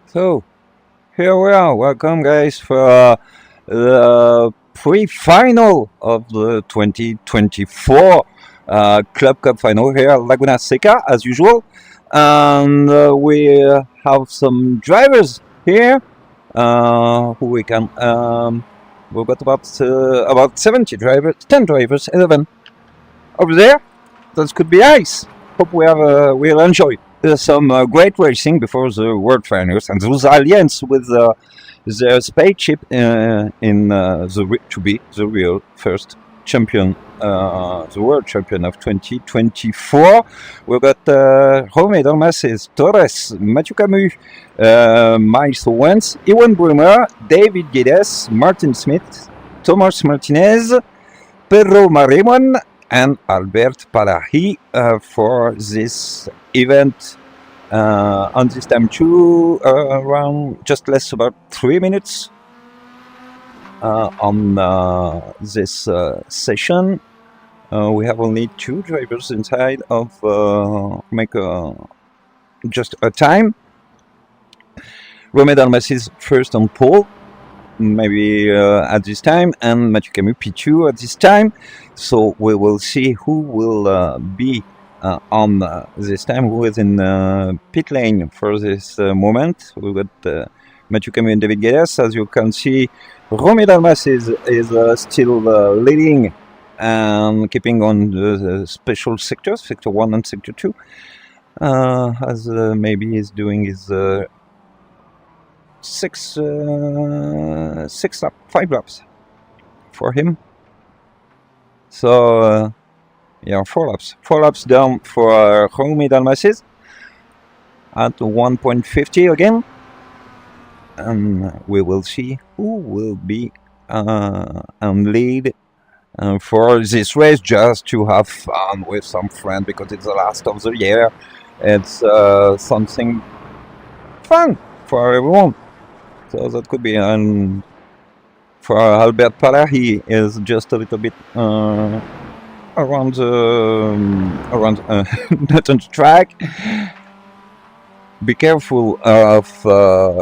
So here we are. Welcome, guys, for the pre-final of the 2024 Club Cup final here at Laguna Seca, as usual. And we have some drivers here who we can. We've got about 70 drivers, 10 drivers, 11 over there. That could be nice. Hope we'll enjoy some great racing before the World Finals and those aliens with their spaceship to be the real first champion, the world champion of 2024. We've got Jaume Dalmases, Torres, Mathieu Camus, Miles Owens, Ewan Brumer, David Guedes, Martin Smith, Thomas Martinez, Pedro Marimon, and Albert Palahi for this event. On this time too, around just less about 3 minutes on this session. We have only 2 drivers inside of make just a time. Jaume Dalmases first on pole, maybe at this time, and Mathieu Camus P2 at this time. So we will see who will be on this time, who is in pit lane for this moment. We've got Mathieu Camus and David Guedes. As you can see, Jaume Dalmases is still leading and keeping on the special sectors, sector 1 and sector 2, as maybe he's doing his 5 laps for him. So yeah, 4 laps down for Jaume Dalmases at 1.50 again, and we will see who will be on lead for this race, just to have fun with some friends, because it's the last of the year. It's something fun for everyone. So that could be. For Albert Pala, he is just a little bit around not on the track. Be careful of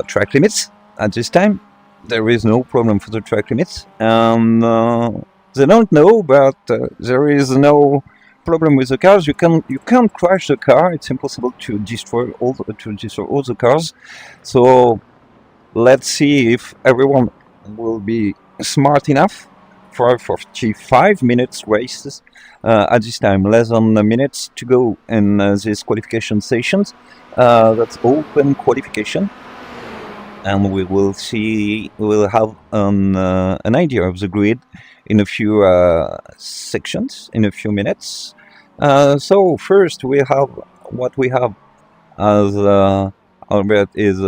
track limits at this time. There is no problem for the track limits. They don't know, but there is no problem with the cars. You can't crash the car. It's impossible to destroy all the cars. So let's see if everyone will be smart enough for 45 minutes races at this time. Less than a minute to go in these qualification sessions. That's open qualification, and we will see. We'll have an idea of the grid in a few sections, in a few minutes. So first we have what we have, as Albert is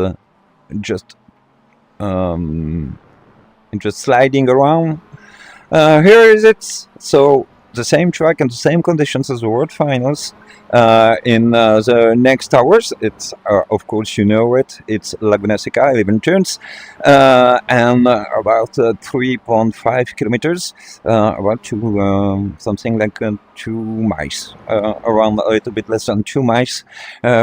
just sliding around. Here is it. So the same track and the same conditions as the World Finals in the next hours. It's of course, you know it. It's Laguna Seca, 11 turns, and about 3.5 kilometers, about something like 2 miles, around a little bit less than 2 miles,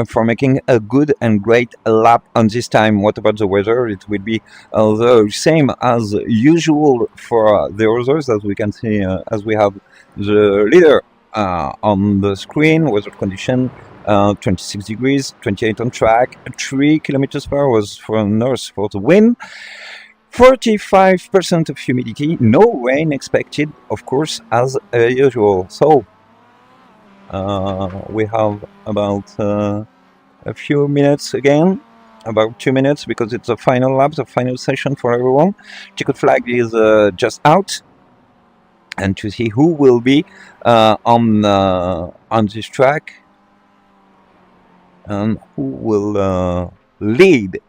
for making a good and great lap on this time. What about the weather? It will be the same as usual for the others, as we can see, as we have the leader on the screen. Weather condition 26 degrees, 28 on track, 3 kilometers per hour was for north for the wind, 45% of humidity, no rain expected, of course, as usual. So we have about a few minutes again, about 2 minutes, because it's the final lap, the final session for everyone. Ticket flag is just out, and to see who will be on this track and who will lead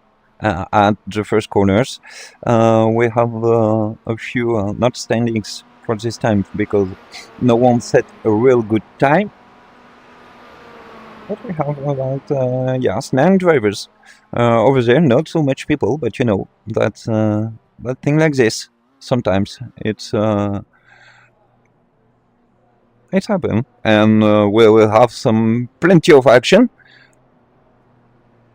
at the first corners. We have a few not standings for this time, because no one set a real good time. But we have about yes, 9 drivers over there. Not so much people, but you know, that's that thing like this. Sometimes it's happens, and we will have plenty of action.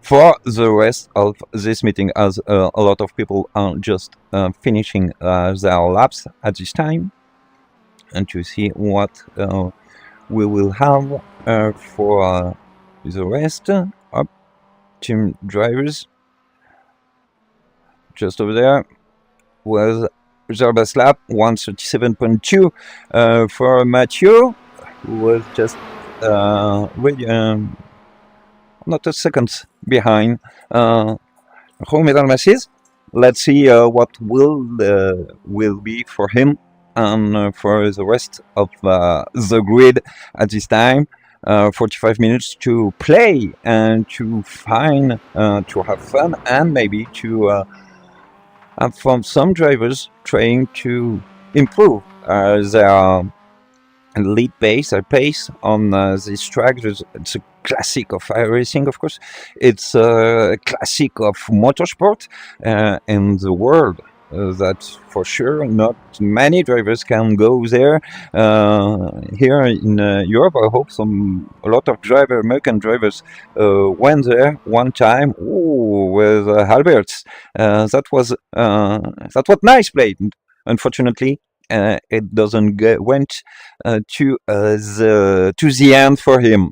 for the rest of this meeting, as a lot of people are just finishing their laps at this time, and to see what we will have for the rest. Up, team drivers just over there was their best lap, 1:37.2 for Mathieu, who was just really not a second behind Jaume Dalmasis. Let's see what will be for him and for the rest of the grid at this time. 45 minutes to play and to find, to have fun, and maybe to have from some drivers trying to improve their lead pace on this track. It's a classic of iRacing, of course. It's a classic of motorsport in the world. That's for sure. Not many drivers can go there. Here in Europe, I hope a lot of American drivers went there one time. Ooh, with Alberts. That was nice played. Unfortunately, it doesn't went to the end for him.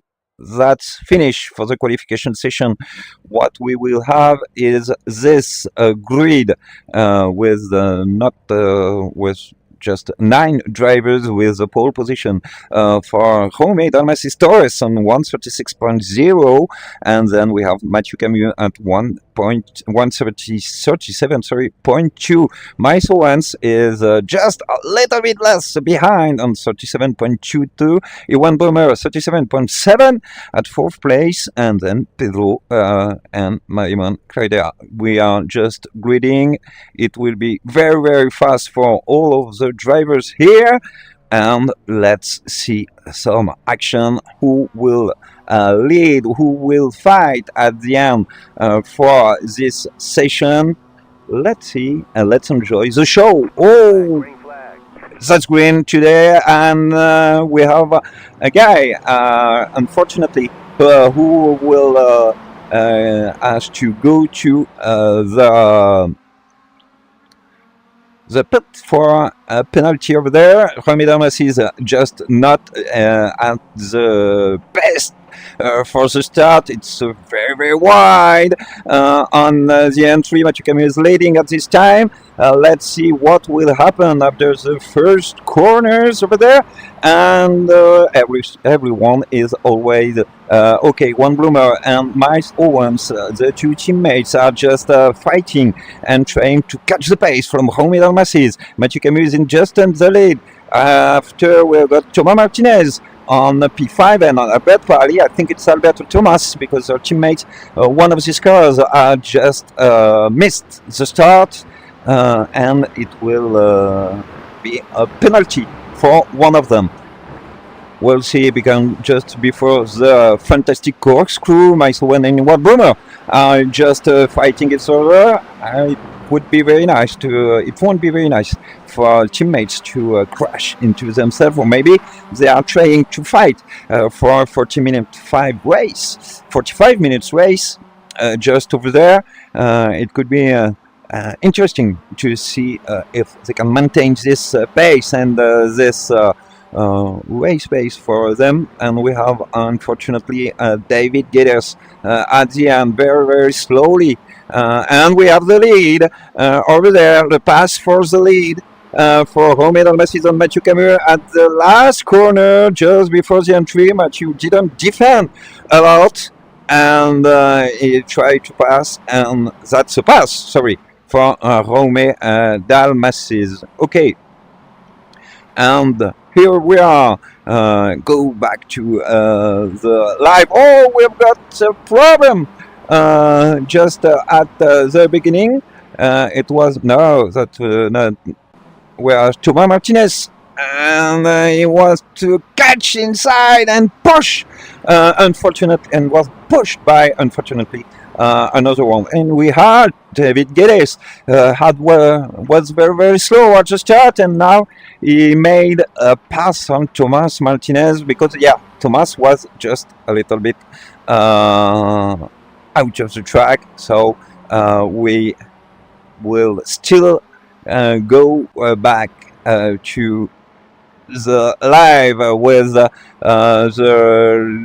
That's finished for the qualification session. What we will have is this grid with not with just 9 drivers with the pole position for Jaume Dalmasis Torres on 1:36.0, and then we have Mathieu Camus at 1:37.2. Michael Owens is just a little bit less behind on 37.22. Iwan Bomer 37.7 at 4th place, and then Pedro and Mariman Craidera. We are just gridding. It will be very, very fast for all of the drivers here, and let's see some action. Who will lead, who will fight at the end for this session? Let's see, and let's enjoy the show. Oh, that's green today, and we have a guy, unfortunately, who will ask to go to the pit for a penalty over there. Jaume Dalmasis is just not at the best for the start. It's very, very wide on the entry. Mathieu Camus is leading at this time. Let's see what will happen after the first corners over there. And everyone is always okay. One Bloomer and Miles Owens, the two teammates, are just fighting and trying to catch the pace from Jaume Dalmasis. Mathieu Camus is in just in the lead. After we've got Thomas Martinez on P5 and on Albert Parley. I think it's Alberto Thomas, because our teammates, one of these cars just missed the start, and it will be a penalty for one of them. We'll see. It began just before the fantastic corkscrew. Michael and Iwan Brummer are just fighting each other. It would be very nice to. It won't be very nice for teammates to crash into themselves, or maybe they are trying to fight for 45 minutes race just over there. It could be interesting to see if they can maintain this pace and this race pace for them. And we have, unfortunately, David Geddes at the end, very, very slowly. And we have the lead over there, the pass for the lead for Jaume Dalmasis and Mathieu Camus at the last corner, just before the entry. Mathieu didn't defend a lot, and he tried to pass, and that's a pass, sorry, for Jaume Dalmasis. Okay, and here we are. Go back to the live. Oh, we've got a problem just at the beginning. It was where Thomas Martinez, and he was to catch inside and push, unfortunately, and was pushed by, unfortunately, another one. And we had David Geddes was very, very slow at the start, and now he made a pass on Thomas Martinez, because Thomas was just a little bit out of the track, so we will still go back to the live with the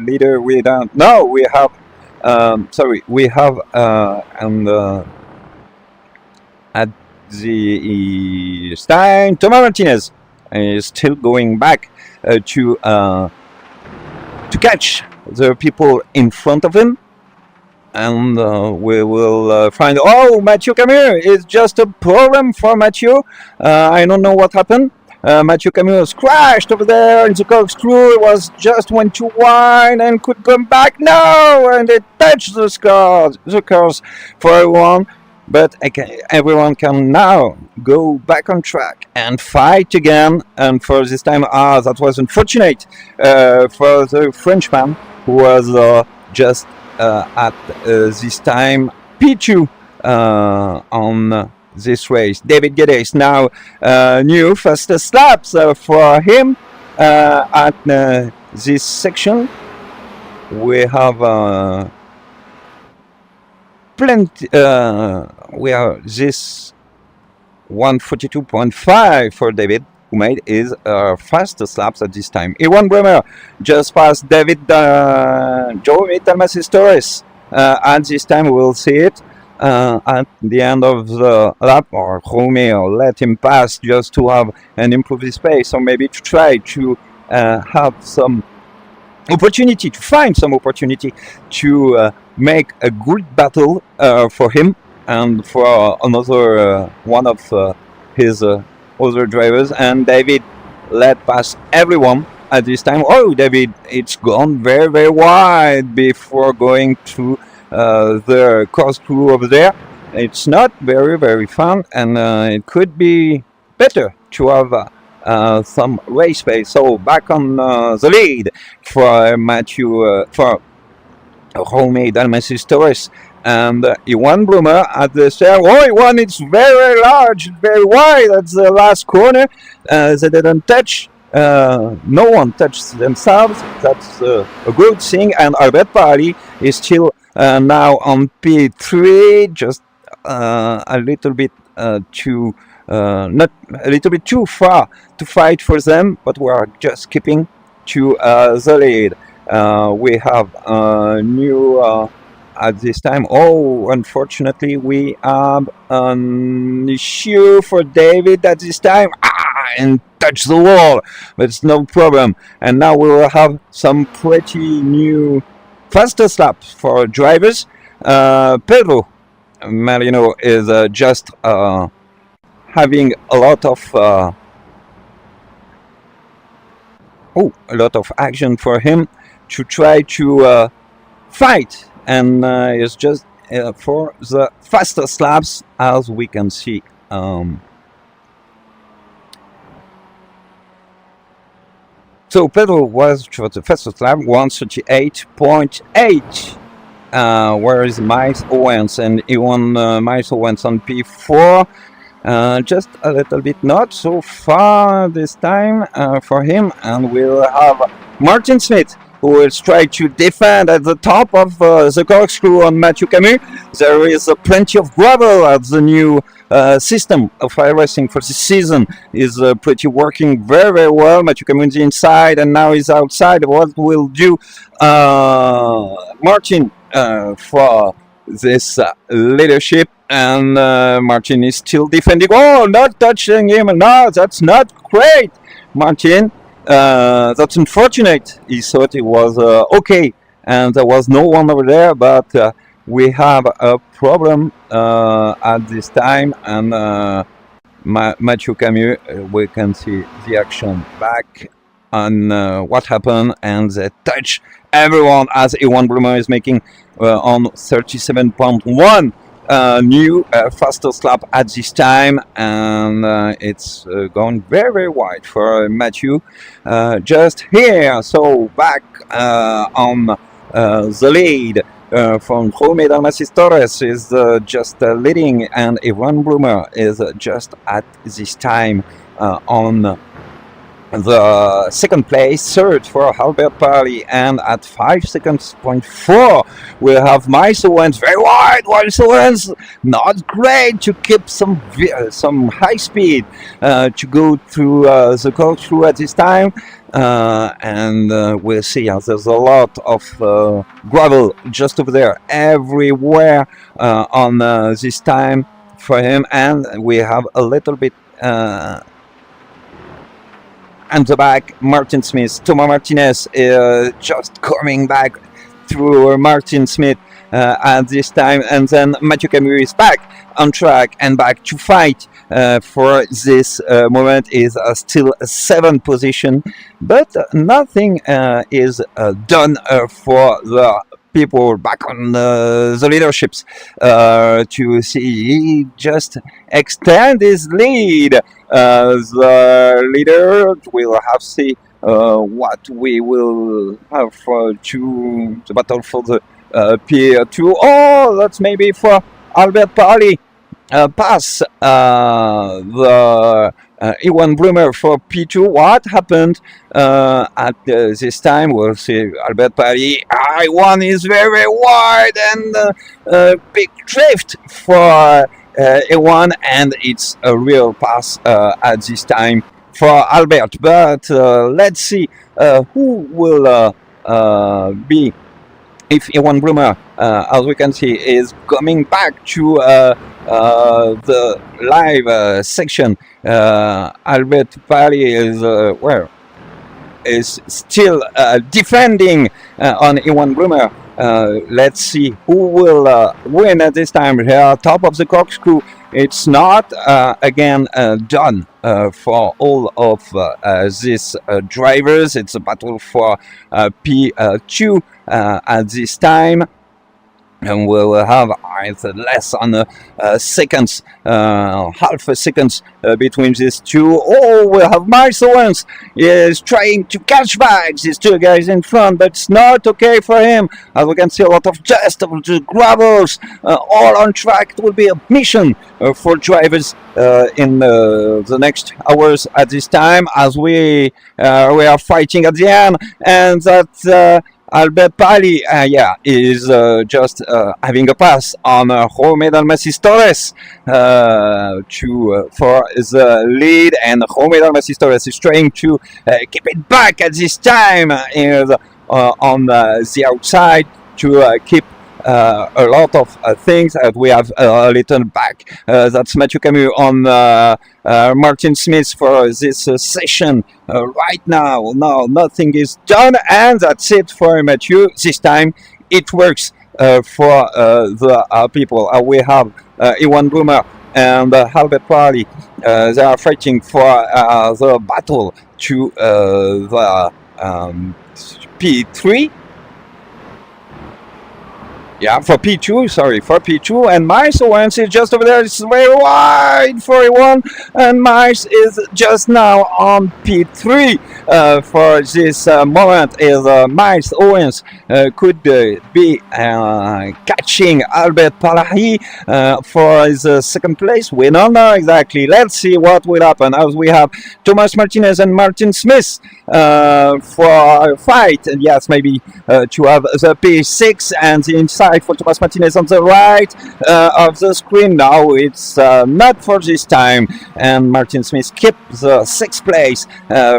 leader. We don't know. We have sorry. We have and at the Stein. Thomas Martinez is still going back to catch the people in front of him. And we will find, oh, Mathieu Camus is just a problem for Mathieu. I don't know what happened. Mathieu Camus crashed over there in the corkscrew. It was just went too wide and could come back. No, and it touched the cars for everyone. But everyone can now go back on track and fight again. And for this time, that was unfortunate for the Frenchman who was just at this time P2 on this race. David Geddes now new fastest laps for him at this section. We have plenty. We have this 1:42.5 for David, who made his fastest laps at this time. Iwan Bremer just passed David Joey Dalmasis Torres. At this time, we will see it at the end of the lap, or Romeo let him pass just to have an improved pace, or maybe to try to have some opportunity, to find some opportunity to make a good battle for him and for another one of his other drivers. And David let pass everyone at this time. Oh, David, it's gone very, very wide before going to the corkscrew over there. It's not very, very fun, and it could be better to have some race pace. So back on the lead for Mathieu, for Jaume Dalmasis Torres, and Iwan Blumer at the start. Oh, Iwan, it's very large, very wide at the last corner. They didn't touch. No one touched themselves. That's a good thing. And Albert Parali is still now on P3, just a little bit too, not a little bit too far to fight for them, but we are just keeping to the lead. We have new at this time. Oh, unfortunately, we have an issue for David at this time. And touch the wall, but it's no problem. And now we will have some pretty new fastest laps for drivers. Pedro Marino is just having a lot of action for him to try to fight, and it's just for the fastest laps, as we can see. So Pedro was for the fastest lap 1:38.8. Where is Miles Owens? And he won Miles Owens on P4. Just a little bit not so far this time for him. And we'll have Martin Smith, who will try to defend at the top of the corkscrew on Mathieu Camus. There is plenty of gravel at the new system of iRacing for this season. Is pretty working very, very well. Mathieu Camus is inside, and now he's outside. What will do Martin for this leadership? And Martin is still defending. Oh, not touching him. No, that's not great, Martin. That's unfortunate. He thought it was okay, and there was no one over there, but we have a problem at this time. And Mathieu Camus, we can see the action back on what happened, and they touch everyone as Iwan Blumer is making on 37.1. New fastest lap at this time, and it's gone very, very wide for Mathieu just here. So back on the lead from Jaume Dalmasis Torres is just leading, and Iwan Blumer is just at this time on the second place, third for Albert Parley, and at 5 seconds point 4 we have Miles Owens, very wide. Miles Owens not great to keep some high speed to go through the corkscrew at this time, and we'll see. There's a lot of gravel just over there everywhere on this time for him, and we have a little bit and the back, Martin Smith. Thomas Martinez just coming back through Martin Smith at this time, and then Mathieu Camus is back on track and back to fight for this moment. Is still a 7th position, but nothing is done for the people back on the leaderships to see he just extend his lead. The leader will have to see what we will have to the battle for the P2. Oh, that's maybe for Albert Parley. Pass the Ewan Bloomer for P2. What happened at this time? We'll see. Albert Parley. I1 is very wide, and big drift for A1, and it's a real pass at this time for Albert. But let's see who will be, if Ewan Bloomer, as we can see, is coming back to the live section. Albert Parley is still defending on Ewan Bloomer. Let's see who will win at this time. Here, top of the corkscrew. It's not again done for all of these drivers. It's a battle for P2 at this time. And we will have less than seconds, half a second between these two. Oh, we'll have Miles Owens. He is trying to catch back these two guys in front, but it's not okay for him. As we can see, a lot of dust of the gravels all on track. It will be a mission for drivers in the next hours at this time, as we are fighting at the end, and that. Albert Parley, is just having a pass on Jaume Dalmacis Torres for the lead, and Jaume Dalmacis Torres is trying to keep it back at this time on the outside to keep a lot of things. We have a little back. That's Mathieu Camus on Martin Smith for this session. Right now, no, nothing is done, and that's it for Mathieu. This time it works for the people. We have Ewan Bloomer and Albert Parley. They are fighting for the battle to the P3. Yeah, for P2, and Miles Owens is just over there. It's very wide for A1, and Miles is just now on P3 for this moment. Is Miles Owens could be catching Albert Parley for his second place. We don't know exactly. Let's see what will happen, as we have Thomas Martinez and Martin Smith for a fight, and yes, maybe to have the P6 and the inside for Thomas Martinez on the right of the screen. Now it's not for this time, and Martin Smith keeps the 6th place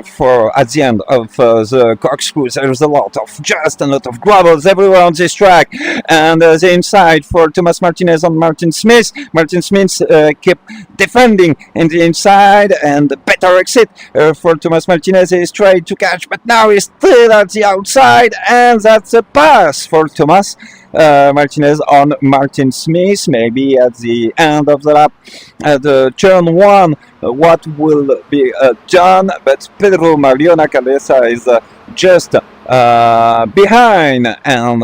for at the end of the corkscrew. There's a lot of gravels everywhere on this track, and the inside for Thomas Martinez on Martin Smith. Martin Smith keep defending in the inside, and better exit for Thomas Martinez. He's trying to catch, but now he's still at the outside, and that's a pass for Thomas Martinez on Martin Smith. Maybe at the end of the lap, at turn 1, what will be done? But Pedro Mariona Cabeza is just behind and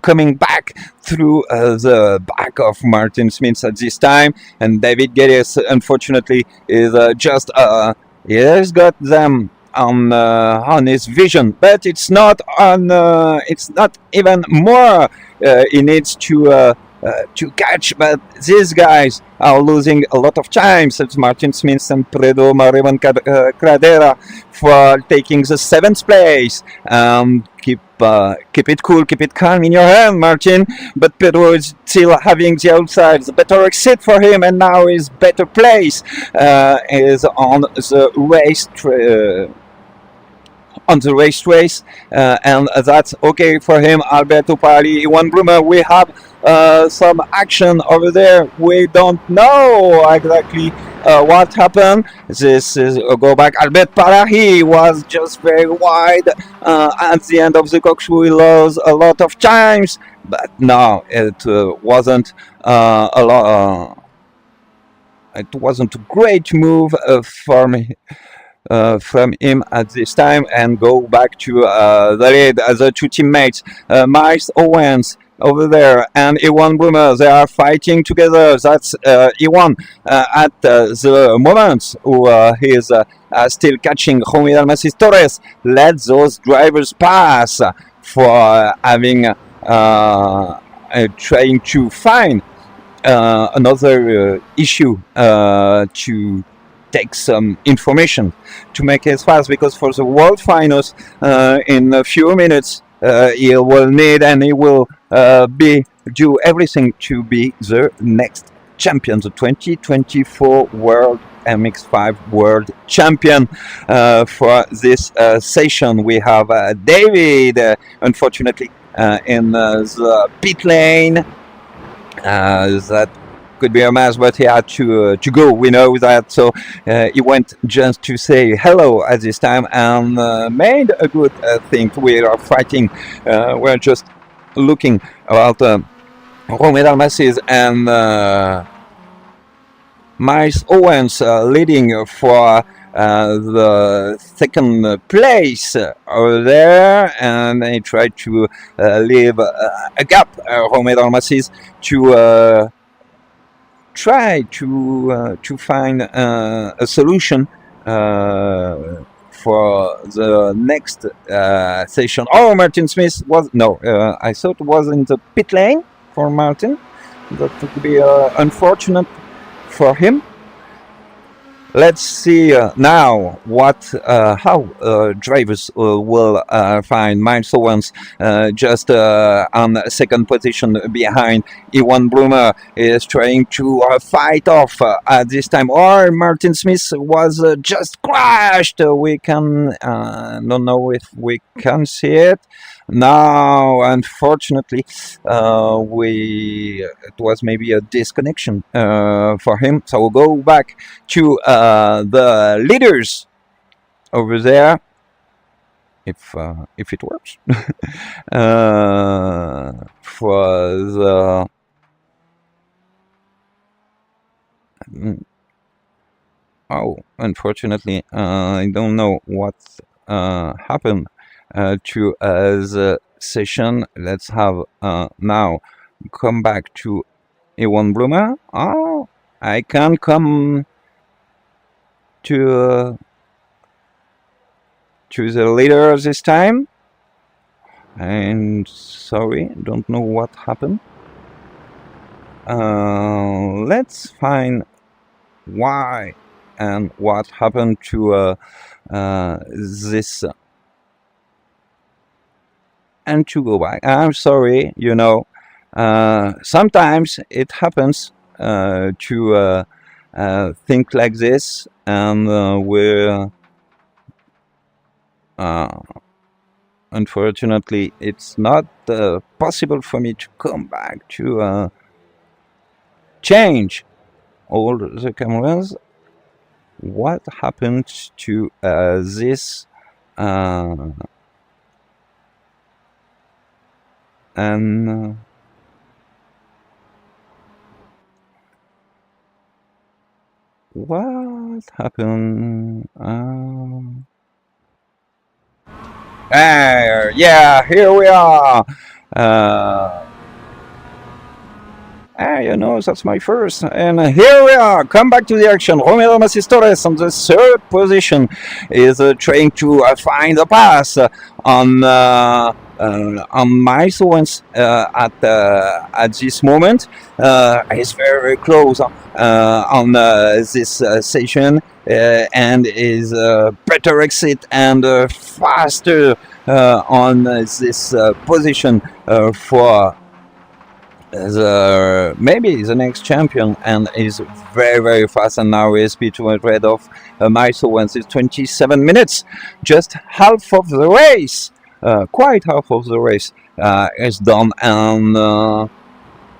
coming back through the back of Martin Smith at this time, and David Geddes unfortunately is just he has got them on his vision, but it's not on. It's not even more. He needs to to catch, but these guys are losing a lot of time, such as Martin Smith and Predo Marivan Cradera for taking the 7th place. Keep it cool, keep it calm in your hand, Martin. But Pedro is still having the outside, the better exit for him, and now his better place is on the race, and that's okay for him. Alberto Pali, Iwan Blumer, we have some action over there. We don't know exactly what happened. This is a go back. Albert Palahi was just very wide at the end of the corkscrew. He lost a lot of times, but no, it wasn't a lot. It wasn't a great move from him at this time, and go back to the lead as the two teammates, Miles Owens over there and Iwan Blumer. They are fighting together. That's Iwan at the moment who is still catching Jome Dalmacis Torres. Let those drivers pass for having trying to find another issue to take some information to make it fast, because for the world finals in a few minutes he will need, and he will do everything to be the next champion, the 2024 World MX5 World Champion. For this session we have David, unfortunately in the pit lane. That could be a mess, but he had to go. We know that, so he went just to say hello at this time, and made a good thing. We are fighting. We're just looking about Jome Dalmacis and Miles Owens leading for the second place over there, and they tried to leave a gap, Jome Dalmacis, to try to find a solution for the next session. Oh, Martin Smith was I thought it was in the pit lane for Martin. That would be unfortunate for him. Let's see now how drivers will find Miles Owens just on second position behind. Iwan Blumer is trying to fight off at this time, or Martin Smith was just crashed. We can don't know if we can see it. Now, unfortunately, it was maybe a disconnection for him. So we'll go back to the leaders over there, if it works. For the unfortunately, I don't know what happened to the session. Let's have now come back to Iwan Blumer. Oh, I can't come to the leader this time. I'm sorry, don't know what happened. Let's find why and what happened to this, and to go back. I'm sorry, sometimes it happens to think like this, and we're unfortunately it's not possible for me to come back to change all the cameras. What happened to this and what happened? Yeah, here we are. That's my first. And here we are. Come back to the action. Jome Dalmacis Torres on the third position is trying to find a pass on On my sequence at this moment is very, very close on this session and is better exit and faster on this position for maybe the next champion, and is very, very fast. And now SP200 of milestones is 27 minutes, just half of the race, quite half of the race is done. And Romeo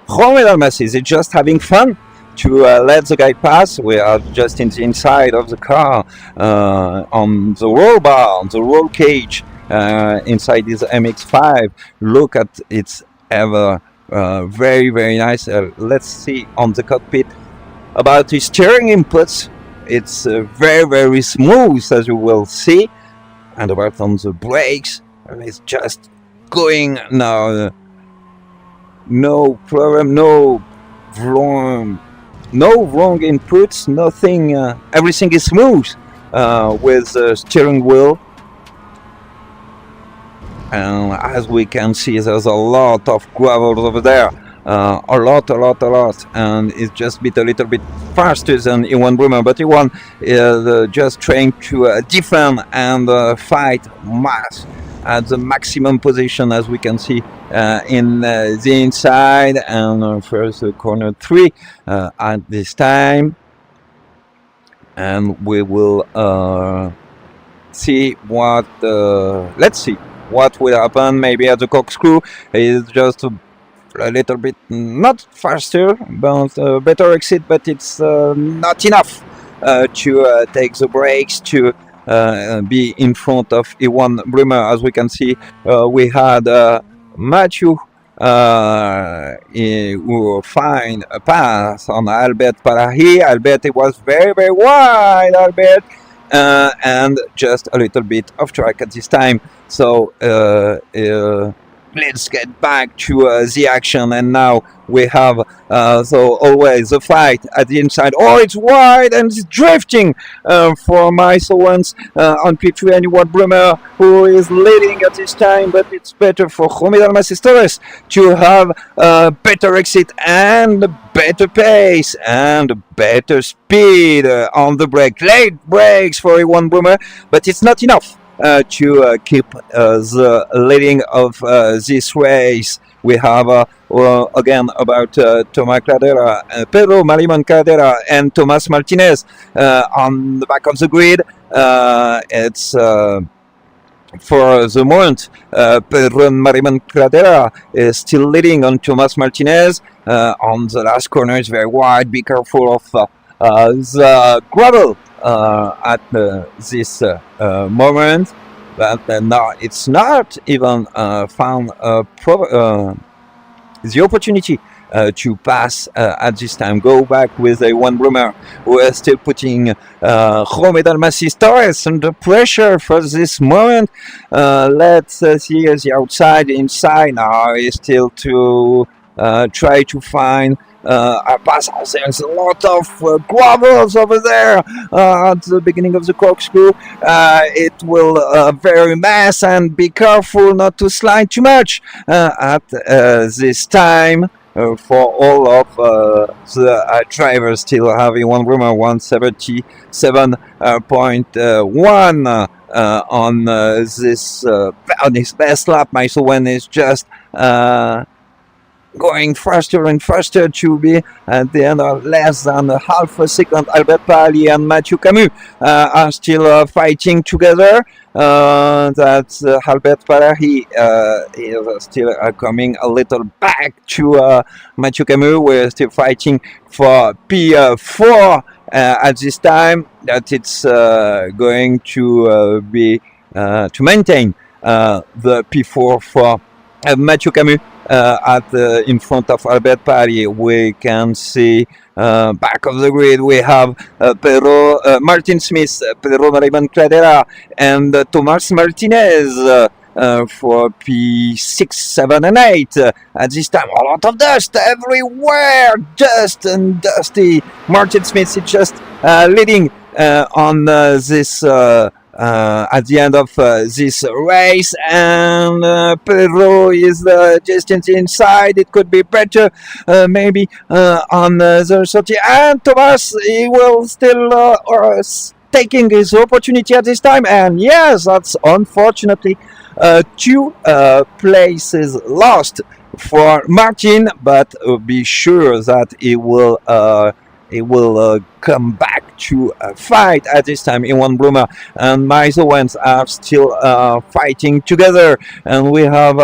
Dalmasis is just having fun to let the guy pass. We are just in the inside of the car, on the roll bar, on the roll cage, inside this MX5. Look at its ever very, very nice. Let's see on the cockpit about the steering inputs. It's very, very smooth, as you will see. And about on the brakes, it's just going now. No problem, no wrong inputs, nothing. Everything is smooth with the steering wheel. And as we can see, there's a lot of gravel over there, a lot, and it's just a little bit faster than Iwan Brummer, but Iwan is just trying to defend and fight mass at the maximum position, as we can see in the inside. And first corner 3 at this time, and we will see what let's see what will happen. Maybe at the corkscrew is just a little bit not faster, but better exit, but it's not enough to take the brakes to be in front of Iwan Brummer. As we can see, we had Matthew who find a pass on Albert Parahi. Albert, it was very, very wide, Albert, and just a little bit off track at this time. So let's get back to the action. And now we have so always the fight at the inside. Oh, it's wide and it's drifting for my ones on P3, and Iwan Brummer, who is leading at this time. But it's better for Romeo Dalmasis Torres to have better exit and better pace and better speed on the brake. Late brakes for Iwan Brummer, but it's not enough to keep the leading of this race. We have again about Thomas Cladera, Pedro Marimon Cladera, and Tomas Martinez on the back of the grid. It's for the moment, Pedro Marimon Cladera is still leading on Tomas Martinez. On the last corner, it's very wide. Be careful of the gravel at this moment, but no, it's not even found the opportunity to pass at this time. Go back with Iwan Brummer, who is still putting Romeo Dalmasis Torres under pressure for this moment. Let's see the outside, inside. Now is still to try to find a pass. There's a lot of gravels over there at the beginning of the corkscrew. It will very mess, and be careful not to slide too much at this time. For all of the drivers, still having Iwan Brummer 177.1 on this on his best lap. Michael Wen is just going faster and faster to be at the end of less than a half a second. Albert Pali and Mathieu Camus are still fighting together. That's Albert Palahi is still coming a little back to Mathieu Camus. We're still fighting for P4 at this time. That it's going to be to maintain the P4 for Mathieu Camus. In front of Albert Pari, we can see back of the grid we have Pedro Martin Smith, Pedro Marimon Cladera, and Tomas Martinez for P6, 7, and 8. At this time, a lot of dust everywhere, dust and dusty. Martin Smith is just leading on this at the end of this race, and Pedro is distance inside. It could be better, maybe on the 30. And Thomas, he will still taking his opportunity at this time. And yes, that's unfortunately two places lost for Martin, but be sure that he will come back to fight at this time. Iwan Bloomer and Miles Owens are still fighting together, and we have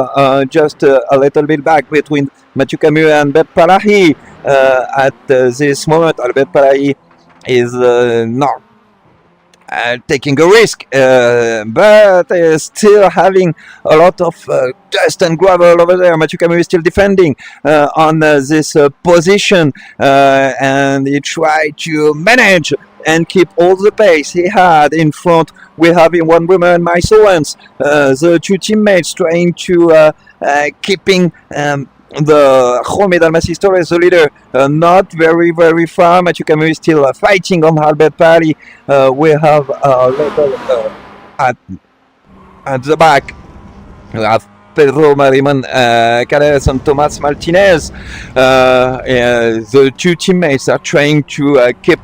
just a little bit back between Mathieu Camus and Albert Palahi. At this moment, Albert Palahi is not taking a risk, but still having a lot of dust and gravel over there. Mathieu Camus is still defending on this position, and he tried to manage and keep all the pace he had in front. We have in one woman and Miles Owens, the two teammates trying to keeping the Jaume Dalmacis Torres, the leader, not very far. Mathieu Camus is still fighting on Albert Pari. We have little at the back. We have Pedro Mariman Calles and Tomas Martinez. The two teammates are trying to keep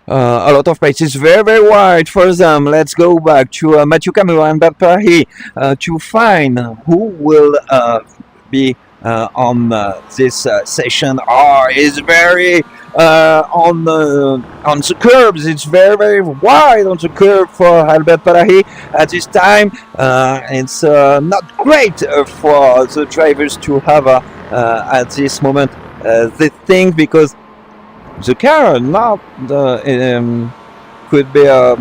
a lot of pace. It's very wide for them. Let's go back to Mathieu Camus and Albert Pari to find who will be on this session. Is very on the curves. It's very wide on the curve for Albert Palahi at this time. It's not great for the drivers to have at this moment this thing, because the car not could be a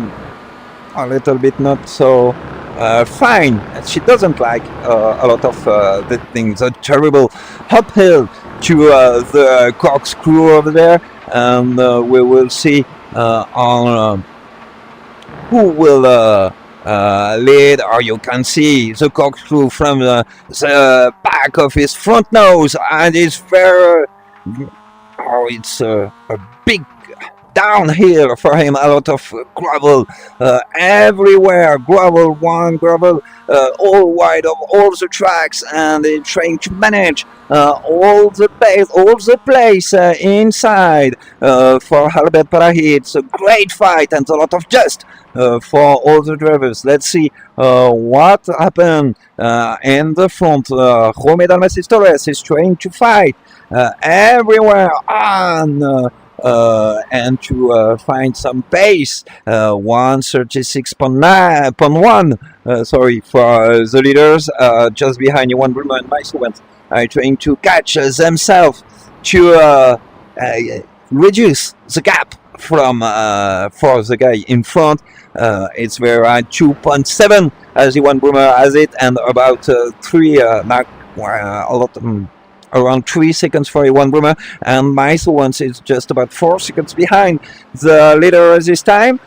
little bit not so fine. She doesn't like a lot of the things. A terrible uphill to the corkscrew over there, and we will see on who will lead. Or you can see the corkscrew from the back of his front nose, and it's very it's a big downhill for him. A lot of gravel everywhere, gravel all wide of all the tracks, and they're trying to manage all the place inside for Albert Palahi. It's a great fight and a lot of dust for all the drivers. Let's see what happened in the front. Jaume Dalmacis Torres is trying to fight everywhere and to find some pace. 136.1 sorry, for the leaders, just behind Johan Bruno and Miles Owens are trying to catch themselves to reduce the gap from for the guy in front. It's very around 2.7 as Johan Bruno has it, and about 3 a lot around 3 seconds for Johan Bruno, and Miles Owens is just about 4 seconds behind the leader this time.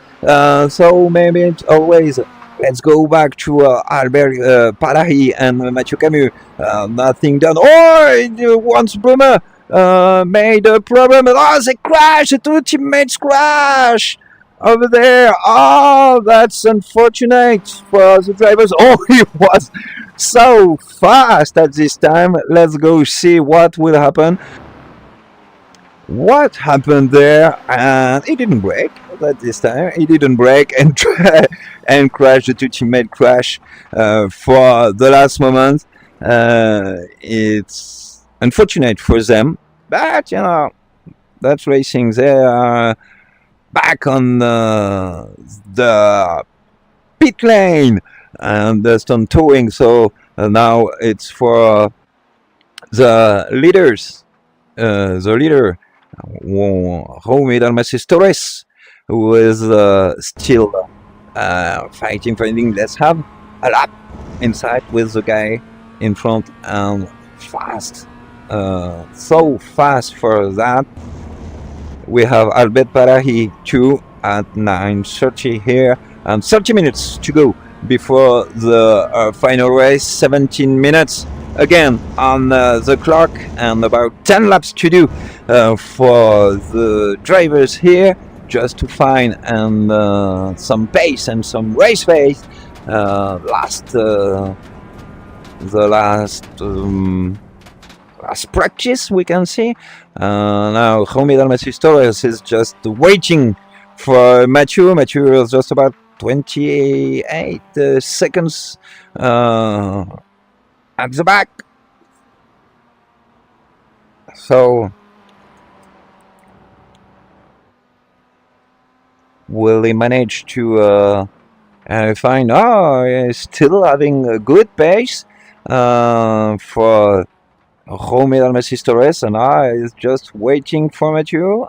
So maybe it's always, let's go back to Albert Palahi and Mathieu Camus. Nothing done. Once Bruno made a problem. They crash. The two teammates crash over there. That's unfortunate for the drivers. He was so fast at this time. Let's go see what will happen. What happened there? And he didn't brake at this time. He didn't brake and and crash. The two teammate crash for the last moment. It's unfortunate for them, but that's racing. They are back on the pit lane and on towing. So now it's for the leaders. The leader, Jaume Dalmacis Torres, who is still fighting. Let's have a lap inside with the guy in front, and fast, so fast for that. We have Albert Palahi 2 at 9:30 here, and 30 minutes to go before the final race. 17 minutes again on the clock, and about 10 laps to do for the drivers here just to find and some pace and some race pace. The last practice we can see. Now Jaume Dalmacis Torres is just waiting for Mathieu. Mathieu is just about 28 seconds at the back. So will he manage to find? Oh, he's still having a good pace for Jaume Dalmacis Torres, and I is just waiting for Mathieu,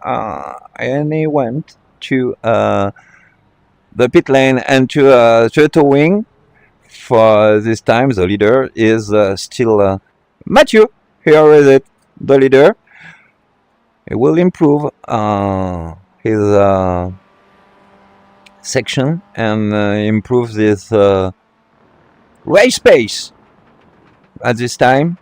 and he went to the pit lane and to the wing. For this time, the leader is still Mathieu. Here is it, the leader. He will improve his section and improve this race pace at this time.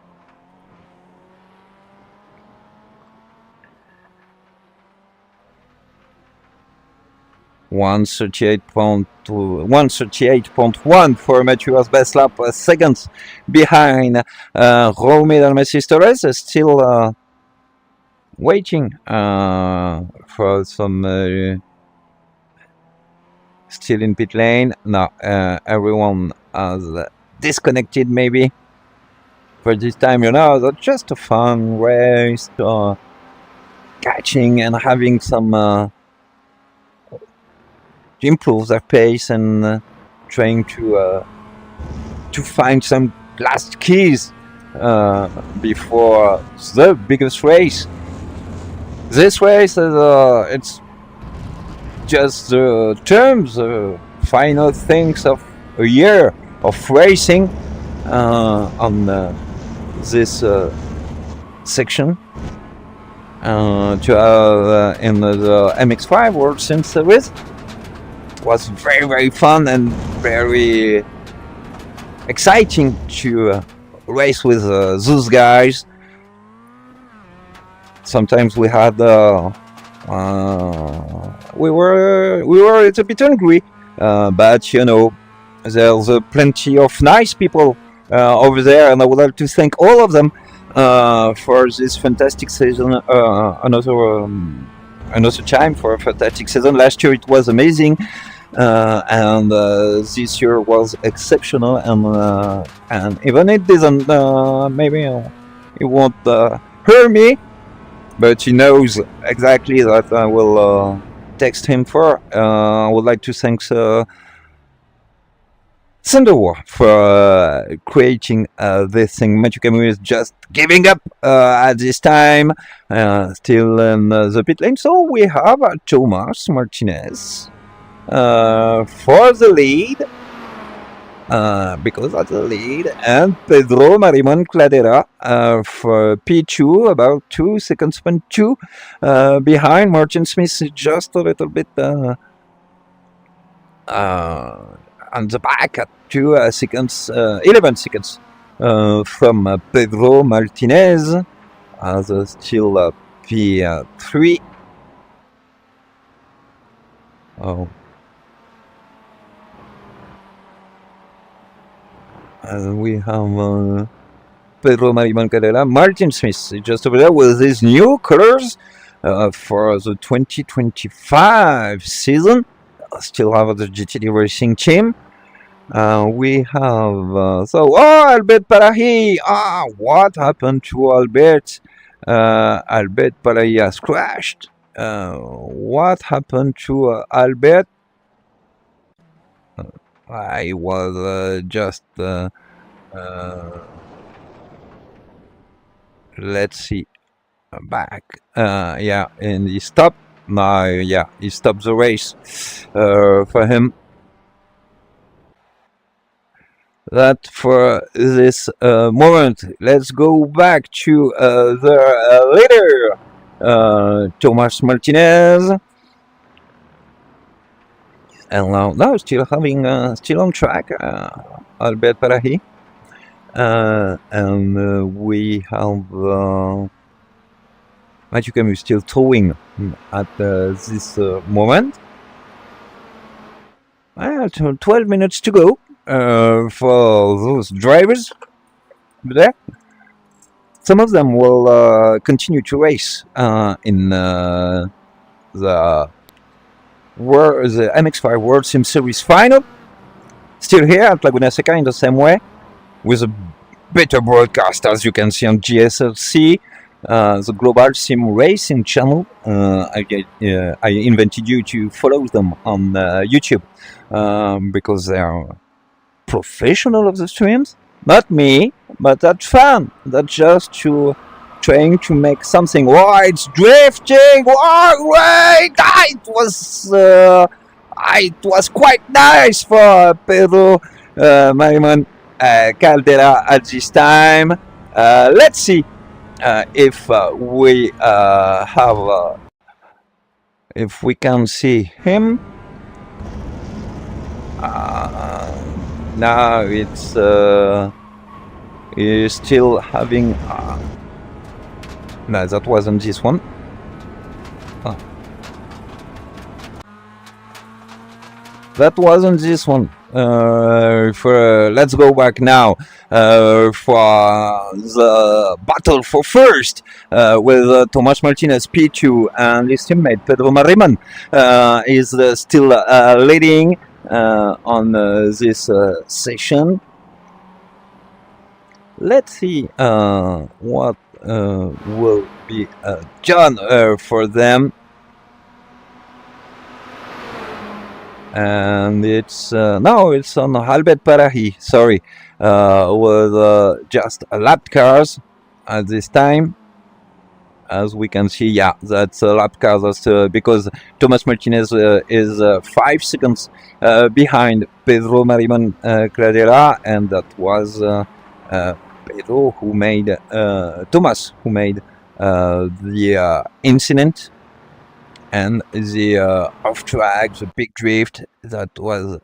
One 138.1 for Mathieu's best lap, seconds behind Jaume Dalmacis Torres, still waiting for some. Still in pit lane. No, everyone has disconnected maybe. For this time, that's just a fun race, catching and having some to improve their pace and trying to find some last keys before the biggest race. This race is it's just the terms, final things of a year of racing on this section to have in the MX5 World Sim Series. It was very, very fun and very exciting to race with those guys. Sometimes we had we were a bit hungry, but there's plenty of nice people over there, and I would like to thank all of them for this fantastic season. Another time for a fantastic season. Last year it was amazing, and this year was exceptional. And even it didn't, maybe it won't hurt me. But he knows exactly that I will text him for. I would like to thank Thunderwar for creating this thing. Mathieu Camus is just giving up at this time, still in the pit lane. So we have Thomas Martinez for the lead. Because of the lead, and Pedro Marimon Cladera for P2, about 2 seconds, 2 behind. Martin Smith just a little bit on the back at 2 seconds, 11 seconds from Pedro Martinez, as still P3. Oh. We have Pedro Marimon Cadella, Martin Smith just over there with his new colors for the 2025 season. Still have the GTD Racing team. We have Albert Parahi. What happened to Albert? Albert Parahi has crashed. What happened to Albert? I was just let's see back. Yeah, and he stopped. No, yeah, he stopped the race for him. That for this moment. Let's go back to the leader, Thomas Martinez. And now still having still on track, Albert Parahi, and we have Matthew Camus still towing at this moment. 12 minutes to go for those drivers there. Some of them will continue to race in the MX5 World Sim Series final. Still here at Laguna Seca in the same way, with a better broadcast, as you can see on GSLC, the Global Sim Racing channel. I invited you to follow them on YouTube because they are professional of the streams. Not me, but that's fun. That's just trying to make something. Oh, it's drifting! Oh, great! It was quite nice for Pedro Marimon Caldera at this time. Let's see if we can see him. Now it's he's still having. No, that wasn't this one. That wasn't this one. Let's go back now for the battle for first with Tomas Martinez P2 and his teammate Pedro Marimon is still leading on this session. Let's see what will be done for them. And it's no, it's on Albert Parahi, sorry, with just lap cars at this time. As we can see, yeah, that's lap cars, because Tomas Martinez is 5 seconds behind Pedro Marimon Cladera, and that was Pedro who made, Thomas who made the incident. And the off track, the big drift, that was.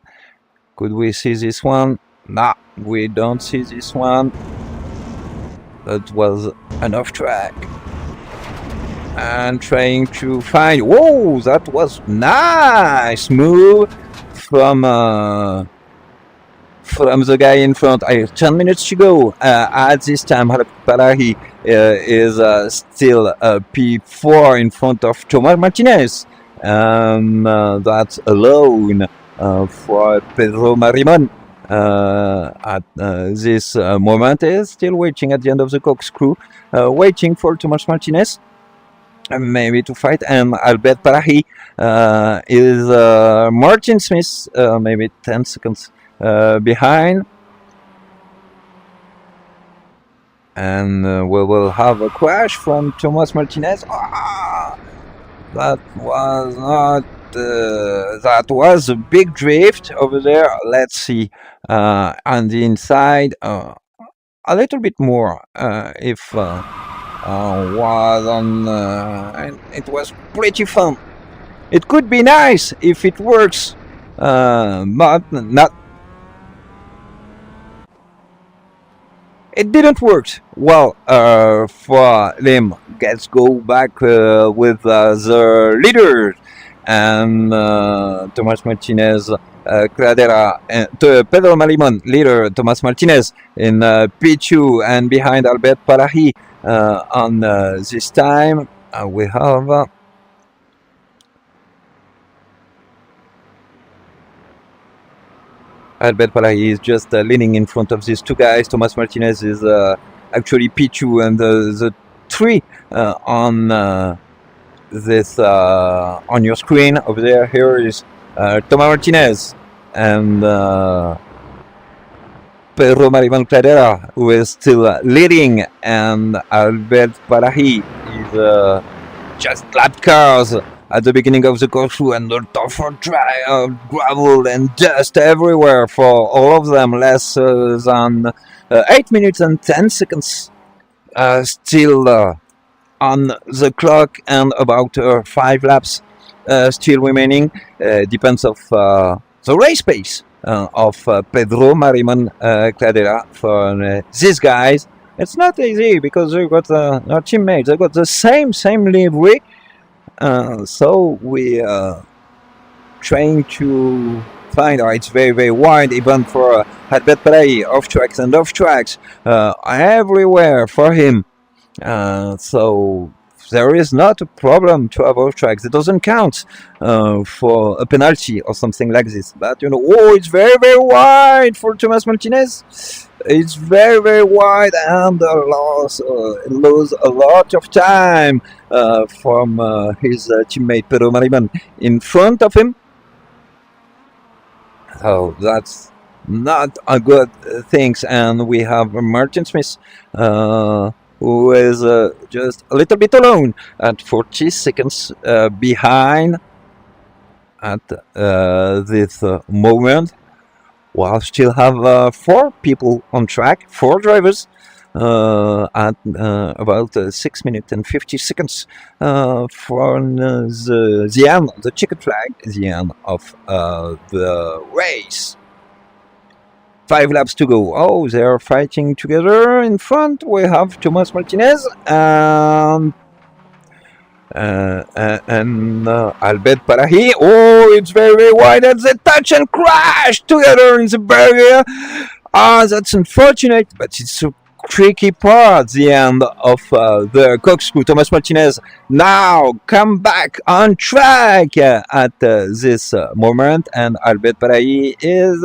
Could we see this one? Nah, we don't see this one. That was an off track. And trying to find. Whoa, that was nice move from the guy in front. 10 minutes to go at this time. Parahi is still P4 in front of Tomas Martinez. That's alone for Pedro Marimon at this moment. Is still waiting at the end of the corkscrew, waiting for Tomas Martinez maybe to fight. And Albert Parahi is Martin Smith, maybe 10 seconds behind, and we will have a crash from Tomas Martinez. That was not. That was a big drift over there. Let's see on the inside a little bit more. If was on, and it was pretty fun. It could be nice if it works, but not. It didn't work well for them. Let's go back with the leader and Tomas Martinez, Cladera, Pedro Marimon, leader Tomas Martinez in P2, and behind Albert Parahi on this time. We have. Albert Parahi is just leaning in front of these two guys. Tomas Martinez is actually P2, and the 3 on this on your screen over there. Here is Tomas Martinez and Pedro Marimon Cladera, who is still leading, and Albert Parahi is just lap cars at the beginning of the corkscrew, and the tougher gravel and dust everywhere for all of them. Less than 8 minutes and 10 seconds still on the clock, and about 5 laps still remaining. Depends of the race pace of Pedro Marimon Cladera for these guys. It's not easy because they got our teammates. They got the same livery. So we trying to find. It's very wide, even for Albert Palais, off tracks and off tracks, everywhere for him. So there is not a problem to have off tracks. It doesn't count for a penalty or something like this. But it's very wide for Thomas Martinez. It's very wide and lose a lot of time from his teammate Pedro Mariman in front of him. So that's not a good thing. And we have Martin Smith, who is just a little bit alone at 40 seconds behind at this moment. We'll still have 4 people on track, 4 drivers, at about 6 minutes and 50 seconds from the end, the checkered flag, the end of the race. 5 laps to go. Oh, they are fighting together in front. We have Thomas Martinez and Albert Parahi. Oh, it's very wide and they touch and crash together in the barrier. That's unfortunate, but it's a tricky part, the end of the corkscrew. Thomas Martinez now come back on track at this moment, and Albert Parahi is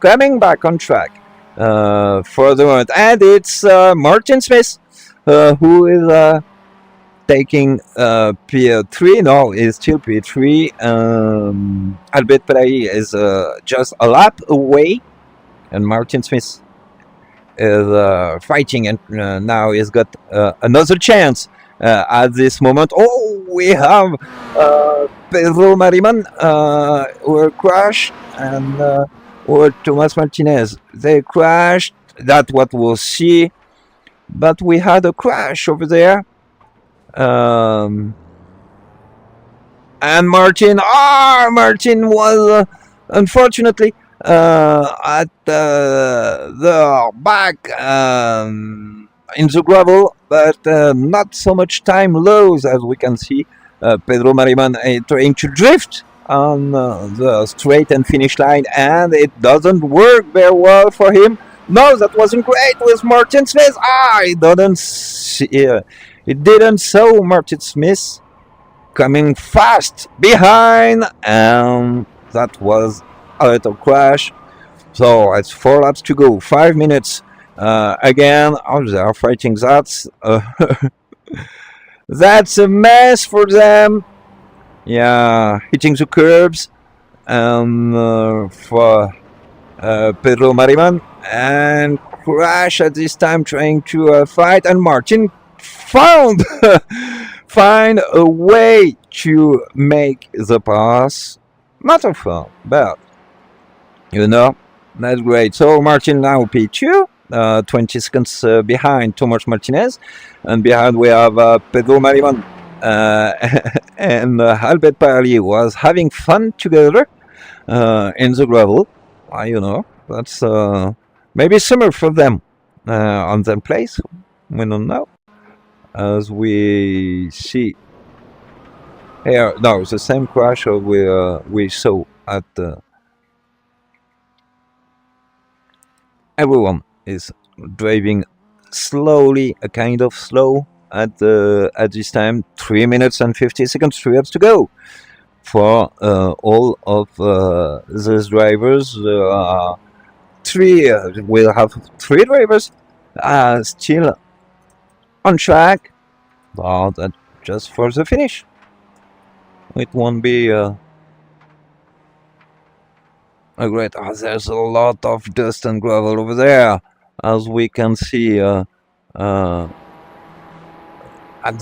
coming back on track for the moment. And it's Martin Smith who is taking P3. No, is still P3. Albert Parahi is just a lap away, and Martin Smith is fighting, and now he's got another chance at this moment. Oh, we have Pedro Mariman who crashed, and or Thomas Martinez. They crashed. That's what we'll see. But we had a crash over there. And Martin was unfortunately at the back in the gravel, but not so much time loss as we can see. Pedro Mariman is trying to drift on the straight and finish line, and it doesn't work very well for him. No, that wasn't great with Martin Smith. It didn't saw Martin Smith coming fast behind, and that was a little crash. So it's 4 laps to go, 5 minutes. Again, they are fighting that. That's a mess for them. Yeah, hitting the curbs, and for Pedro Mariman, and crash at this time trying to fight, and Martin find a way to make the pass. Not a fun, but that's great. So Martin now P2, 20 seconds behind Thomas Martinez, and behind we have Pedro Mariman and Albert Parley was having fun together in the gravel. That's maybe summer for them on their place. We don't know. As we see here, no, the same crash we saw at everyone is driving slowly, a kind of slow at this time. 3 minutes and 50 seconds, 3 laps to go for all of these drivers. We'll have 3 drivers still on track, but just for the finish. It won't be a great. There's a lot of dust and gravel over there, as we can see at the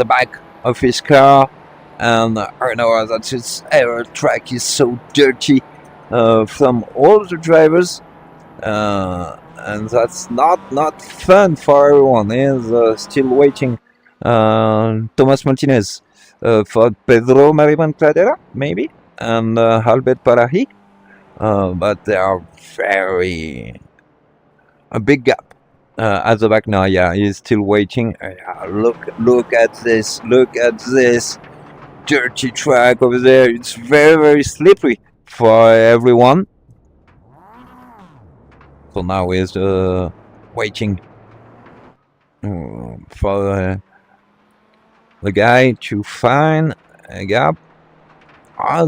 back of his car. And I know that his air track is so dirty from all the drivers. And that's not fun for everyone. He's still waiting. Thomas Martinez for Pedro Mariman Cladera, maybe, and Albert Parahi. But they are a big gap At the back now, yeah, he's still waiting. Look at this! Look at this dirty track over there. It's very slippery for everyone. So now he's waiting for the guy to find a gap.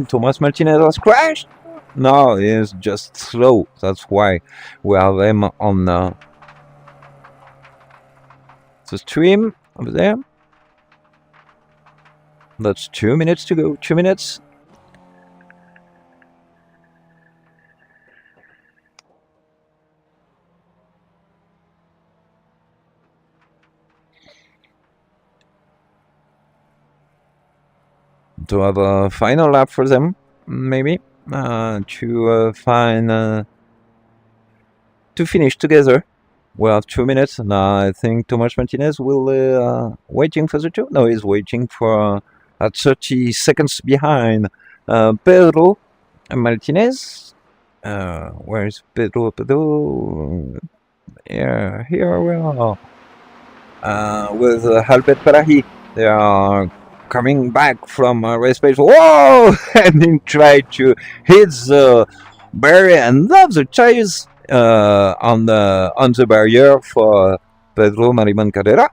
Thomas Martinez has crashed. No, he's just slow. That's why we have him on the stream over there. That's 2 minutes to go. 2 minutes. To have a final lap for them, maybe, to find to finish together. We have 2 minutes, and I think Thomas Martinez will waiting for the two. No, he's waiting for 30 seconds behind Pedro Martinez. Where is Pedro? Yeah, here we are with Albert Parahi. They are coming back from race pace. Whoa! And he tried to hit the barrier and love the tires on the barrier for Pedro Mariman Carrera.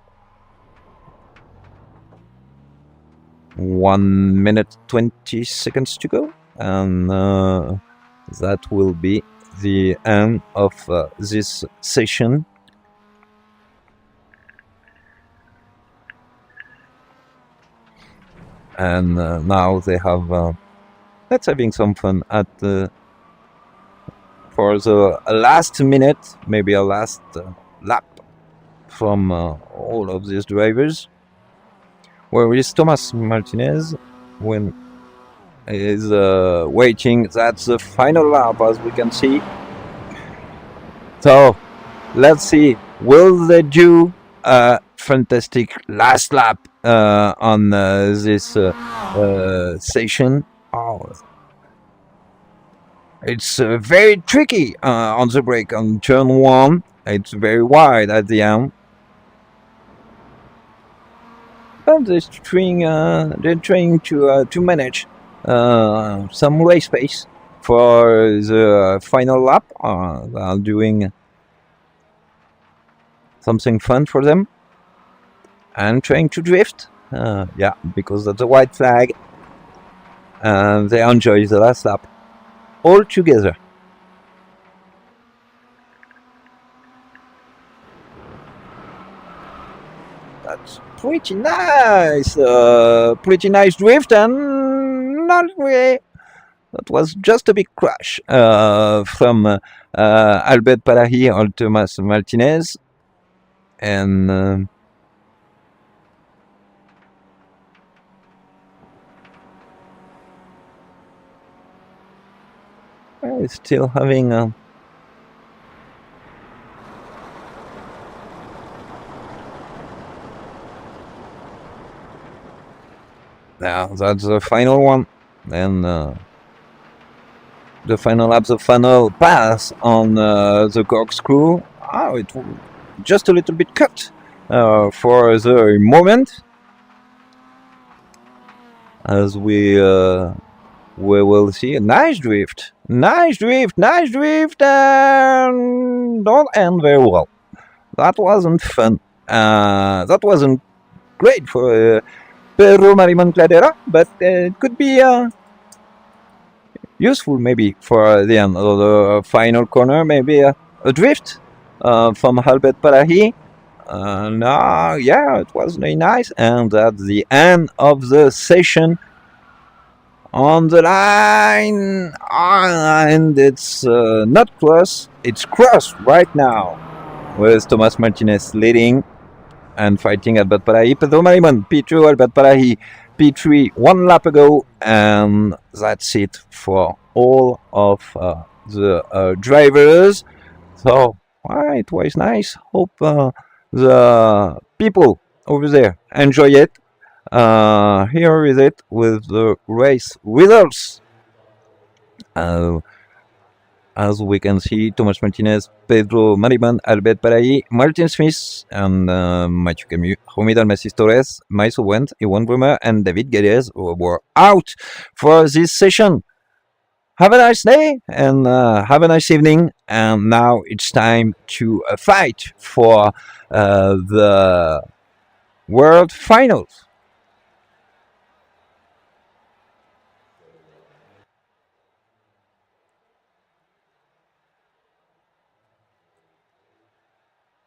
1 minute 20 seconds to go, and that will be the end of this session. And now they have let's having some fun at for the last minute, maybe a last lap from all of these drivers. Where is Thomas Martinez when he is waiting? That's the final lap, as we can see. So let's see, will they do a fantastic last lap on this session? Oh, it's very tricky on the brake on turn 1. It's very wide at the end. But they're trying to manage some race pace for the final lap. They're doing something fun for them and trying to drift. Yeah, because that's a white flag. And they enjoy the last lap all together. That's pretty nice. Pretty nice drift, and not really. That was just a big crash from Albert Parahi or Thomas Martinez. And still having now that's the final one, and the final lap, the final pass on the corkscrew. It just a little bit cut for the moment, as we will see a nice drift, and don't end very well. That wasn't fun. That wasn't great for Pedro Mariman Cladera, but it could be useful maybe for the end of the final corner, maybe a drift from Albert Parahi. No, yeah, it was very nice. And at the end of the session, on the line, and it's not close, it's cross right now, with Thomas Martinez leading and fighting Albert Parahi. Pedro Mariman, P2, Albert Parahi, P3 1 lap ago, and that's it for all of the drivers. So it was nice. Hope the people over there enjoy it. Here is it with the race results. as we can see, Thomas Martinez, Pedro Mariban, Albert Paraí, Martin Smith, and Mathieu Camus, Romy Dalmacis Torres, Maiso Wendt, Iwan Brumer, and David Guedes were out for this session. Have a nice day and have a nice evening. And now it's time to fight for the World Finals.